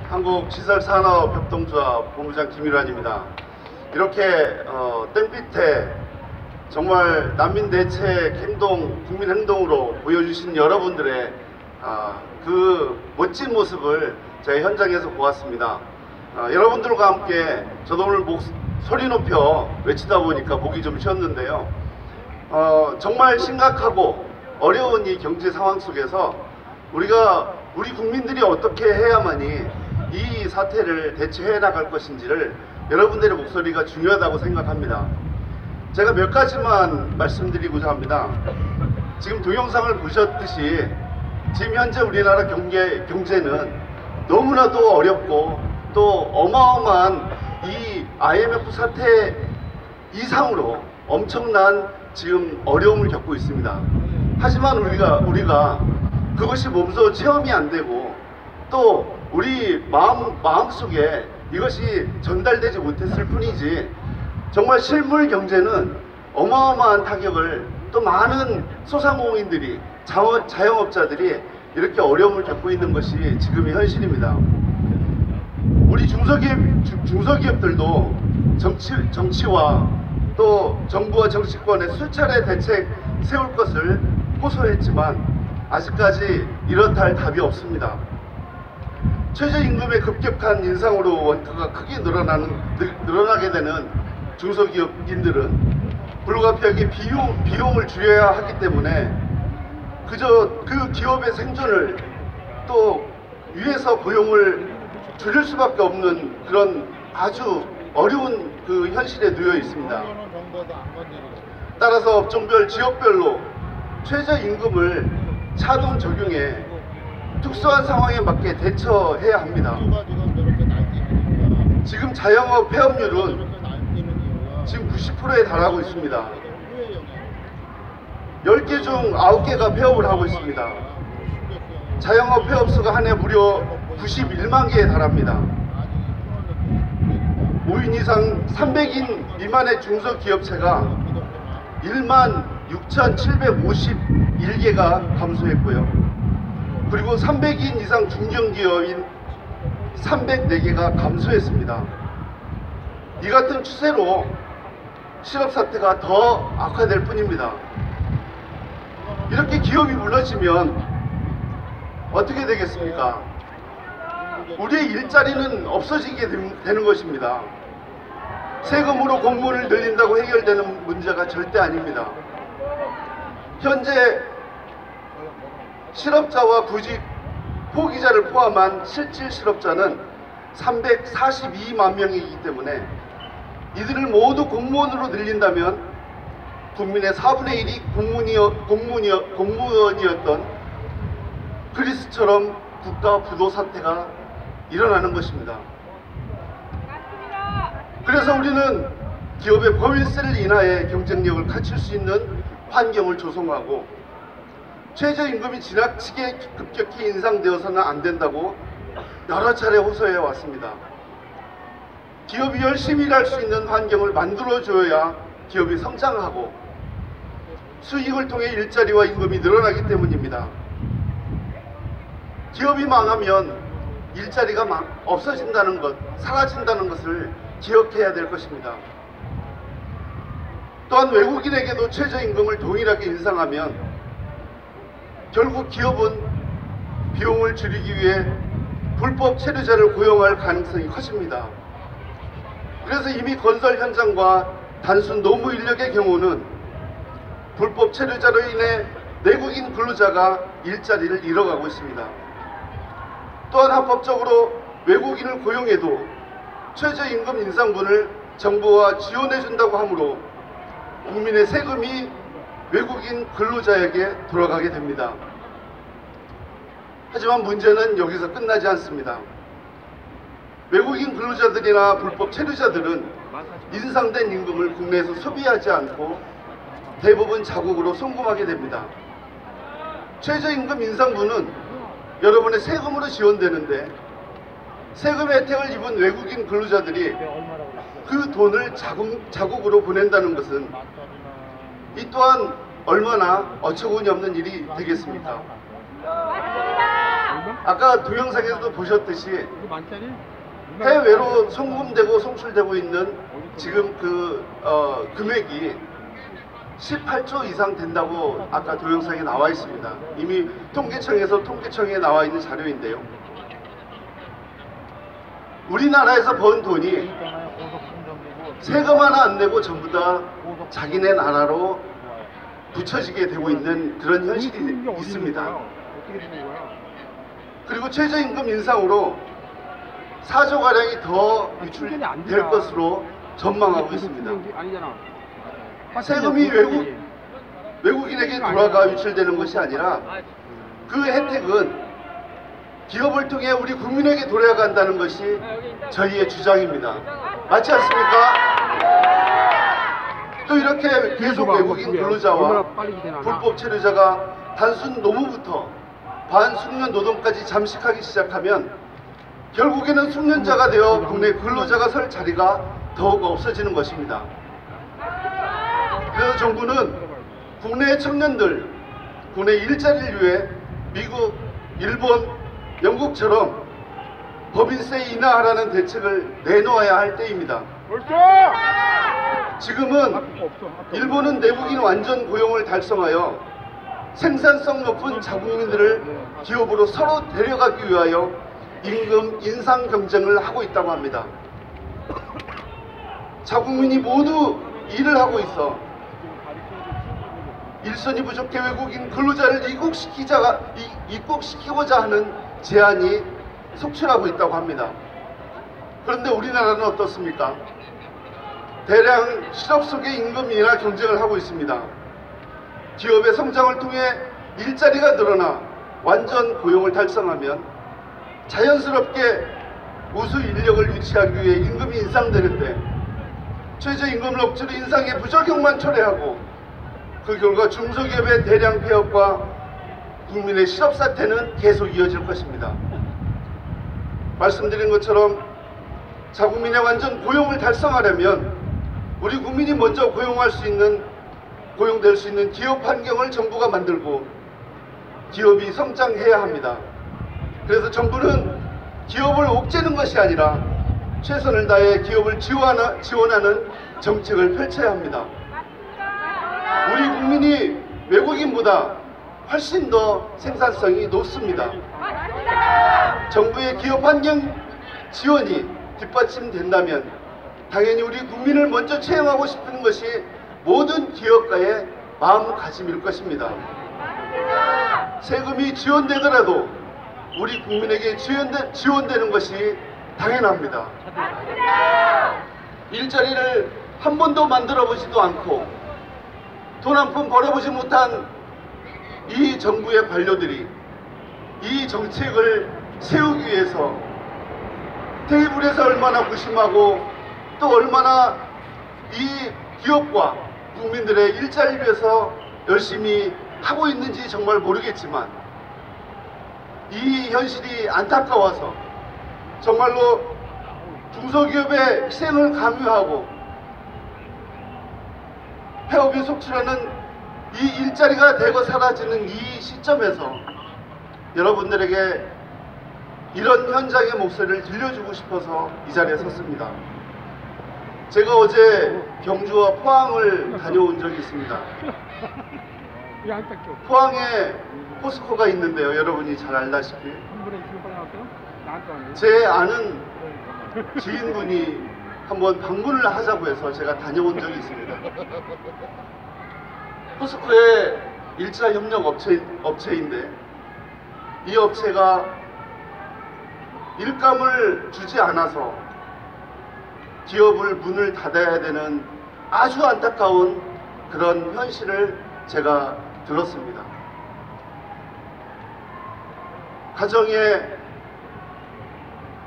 한국시설산업협동조합 본부장 김일환입니다. 이렇게 땡빛에 정말 난민대책 행동, 국민행동으로 보여주신 여러분들의 그 멋진 모습을 제가 현장에서 보았습니다. 여러분들과 함께 저도 오늘 소리 높여 외치다 보니까 목이 좀 쉬었는데요. 정말 심각하고 어려운 이 경제 상황 속에서 우리 국민들이 어떻게 해야만이 이 사태를 대처해 나갈 것인지를 여러분들의 목소리가 중요하다고 생각합니다. 제가 몇 가지만 말씀드리고자 합니다. 지금 동영상을 보셨듯이 지금 현재 우리나라 경제는 너무나도 어렵고 또 어마어마한 이 IMF 사태 이상으로 엄청난 지금 어려움을 겪고 있습니다. 하지만 우리가 그것이 몸소 체험이 안 되고 또 우리 마음속에 이것이 전달되지 못했을 뿐이지 정말 실물 경제는 어마어마한 타격을 또 많은 소상공인들이 자영업자들이 이렇게 어려움을 겪고 있는 것이 지금의 현실입니다. 우리 중소기업들도 정치와 또 정부와 정치권의 수차례 대책 세울 것을 호소했지만 아직까지 이렇다 할 답이 없습니다. 최저임금의 급격한 인상으로 원가가 크게 늘어나게 되는 중소기업인들은 불가피하게 비용을 줄여야 하기 때문에 그저 그 기업의 생존을 또 위에서 고용을 줄일 수밖에 없는 그런 아주 어려운 그 현실에 놓여 있습니다. 따라서 업종별 지역별로 최저임금을 차등 적용해 특수한 상황에 맞게 대처해야 합니다. 지금 자영업 폐업률은 지금 90%에 달하고 있습니다. 10개 중 9개가 폐업을 하고 있습니다. 자영업 폐업 수가 한 해 무려 91만 개에 달합니다. 5인 이상 300인 미만의 중소기업체가 1만 6,751개가 감소했고요. 그리고 300인 이상 중견기업인 304개가 감소했습니다. 이 같은 추세로 실업사태가 더 악화될 뿐입니다. 이렇게 기업이 무너지면 어떻게 되겠습니까? 우리의 일자리는 없어지게 되는 것입니다. 세금으로 공무원을 늘린다고 해결되는 문제가 절대 아닙니다. 현재 실업자와 구직 포기자를 포함한 실질 실업자는 342만 명이기 때문에 이들을 모두 공무원으로 늘린다면 국민의 4분의 1이 공무원이었던 그리스처럼 국가 부도 사태가 일어나는 것입니다. 그래서 우리는 기업의 법인세를 인하해 경쟁력을 갖출 수 있는 환경을 조성하고 최저임금이 지나치게 급격히 인상되어서는 안 된다고 여러 차례 호소해 왔습니다. 기업이 열심히 일할 수 있는 환경을 만들어줘야 기업이 성장하고 수익을 통해 일자리와 임금이 늘어나기 때문입니다. 기업이 망하면 일자리가 없어진다는 것, 사라진다는 것을 기억해야 될 것입니다. 또한 외국인에게도 최저임금을 동일하게 인상하면 결국 기업은 비용을 줄이기 위해 불법 체류자를 고용할 가능성이 커집니다. 그래서 이미 건설 현장과 단순 노무 인력의 경우는 불법 체류자로 인해 내국인 근로자가 일자리를 잃어가고 있습니다. 또한 합법적으로 외국인을 고용해도 최저임금 인상분을 정부가 지원해준다고 하므로 국민의 세금이 외국인 근로자에게 돌아가게 됩니다. 하지만 문제는 여기서 끝나지 않습니다. 외국인 근로자들이나 불법 체류자들은 인상된 임금을 국내에서 소비하지 않고 대부분 자국으로 송금하게 됩니다. 최저임금 인상분은 여러분의 세금으로 지원되는데 세금 혜택을 입은 외국인 근로자들이 그 돈을 자국으로 보낸다는 것은 이 또한 얼마나 어처구니 없는 일이 되겠습니까? 아까 동영상에서도 보셨듯이 이거 만짜리? 해외로 송금되고 송출되고 있는 지금 금액이 18조 이상 된다고 아까 동영상에 나와 있습니다. 이미 통계청에 나와 있는 자료인데요. 우리나라에서 번 돈이 세금 하나 안 내고 전부 다 자기네 나라로 붙여지게 되고 있는 그런 현실이 있습니다. 그리고 최저임금 인상으로 4조가량이 더 유출될 것으로 전망하고 있습니다. 세금이 외국인에게 돌아가 유출되는 것이 아니라 그 혜택은 기업을 통해 우리 국민에게 돌아간다는 것이 저희의 주장입니다. 맞지 않습니까? 또 이렇게 계속 외국인 근로자와 불법 체류자가 단순 노무부터 반숙련 노동까지 잠식하기 시작하면 결국에는 숙련자가 되어 국내 근로자가 설 자리가 더욱 없어지는 것입니다. 그래서 정부는 국내 청년들, 국내 일자리를 위해 미국, 일본, 영국처럼 법인세 인하하라는 대책을 내놓아야 할 때입니다. 지금은 일본은 내국인 완전 고용을 달성하여 생산성 높은 자국민들을 기업으로 서로 데려가기 위하여 임금 인상 경쟁을 하고 있다고 합니다. 자국민이 모두 일을 하고 있어 일손이 부족해 외국인 근로자를 입국시키고자 하는 제안이 속출하고 있다고 합니다. 그런데 우리나라는 어떻습니까? 대량 실업 속의 임금 인하 경쟁을 하고 있습니다. 기업의 성장을 통해 일자리가 늘어나 완전 고용을 달성하면 자연스럽게 우수 인력을 유치하기 위해 임금이 인상되는데 최저임금을 억지로 인상해 부적용만 초래하고 그 결과 중소기업의 대량 폐업과 국민의 실업 사태는 계속 이어질 것입니다. 말씀드린 것처럼 자국민의 완전 고용을 달성하려면 우리 국민이 먼저 고용될 수 있는 기업 환경을 정부가 만들고 기업이 성장해야 합니다. 그래서 정부는 기업을 옥죄는 것이 아니라 최선을 다해 기업을 지원하는 정책을 펼쳐야 합니다. 우리 국민이 외국인보다 훨씬 더 생산성이 높습니다. 정부의 기업 환경 지원이 뒷받침된다면 당연히 우리 국민을 먼저 채용하고 싶은 것이 모든 기업가의 마음가짐일 것입니다. 세금이 지원되더라도 우리 국민에게 지원되는 것이 당연합니다. 일자리를 한 번도 만들어보지도 않고 돈 한 푼 벌어보지 못한 이 정부의 관료들이 이 정책을 세우기 위해서 테이블에서 얼마나 무심하고 또 얼마나 이 기업과 국민들의 일자리를 위해서 열심히 하고 있는지 정말 모르겠지만 이 현실이 안타까워서 정말로 중소기업의 희생을 강요하고 폐업이 속출하는 이 일자리가 되고 사라지는 이 시점에서 여러분들에게 이런 현장의 목소리를 들려주고 싶어서 이 자리에 섰습니다. 제가 어제 경주와 포항을 다녀온 적이 있습니다. 포항에 포스코가 있는데요. 여러분이 잘 알다시피 제 아는 지인분이 한번 방문을 하자고 해서 제가 다녀온 적이 있습니다. 포스코의 1차 협력 업체인데 이 업체가 일감을 주지 않아서 기업을 문을 닫아야 되는 아주 안타까운 그런 현실을 제가 들었습니다. 가정에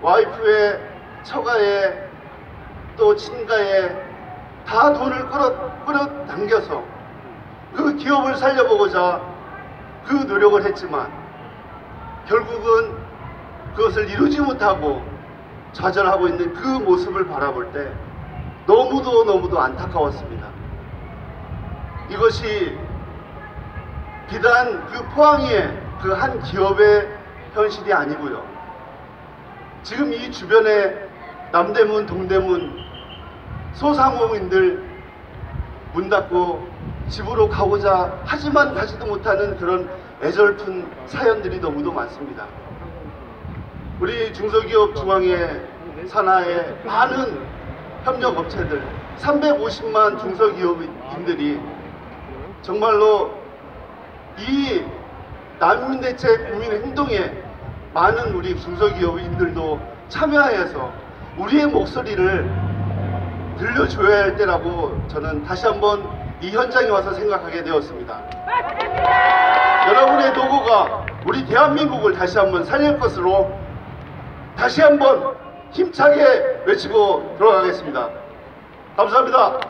와이프의 처가에 또 친가에 다 돈을 끌어당겨서 그 기업을 살려보고자 그 노력을 했지만 결국은 그것을 이루지 못하고 좌절하고 있는 그 모습을 바라볼 때 너무도 안타까웠습니다. 이것이 비단 그 포항의 그 한 기업의 현실이 아니고요. 지금 이 주변에 남대문, 동대문 소상공인들 문 닫고 집으로 가고자 하지만 가지도 못하는 그런 애절픈 사연들이 너무도 많습니다. 우리 중소기업 중앙회 산하의 많은 협력업체들 350만 중소기업인들이 정말로 이 난민대책 국민행동에 많은 우리 중소기업인들도 참여해서 우리의 목소리를 들려줘야 할 때라고 저는 다시 한번 이 현장에 와서 생각하게 되었습니다. 여러분의 도구가 우리 대한민국을 다시 한번 살릴 것으로 다시 한번 힘차게 외치고 돌아가겠습니다. 감사합니다.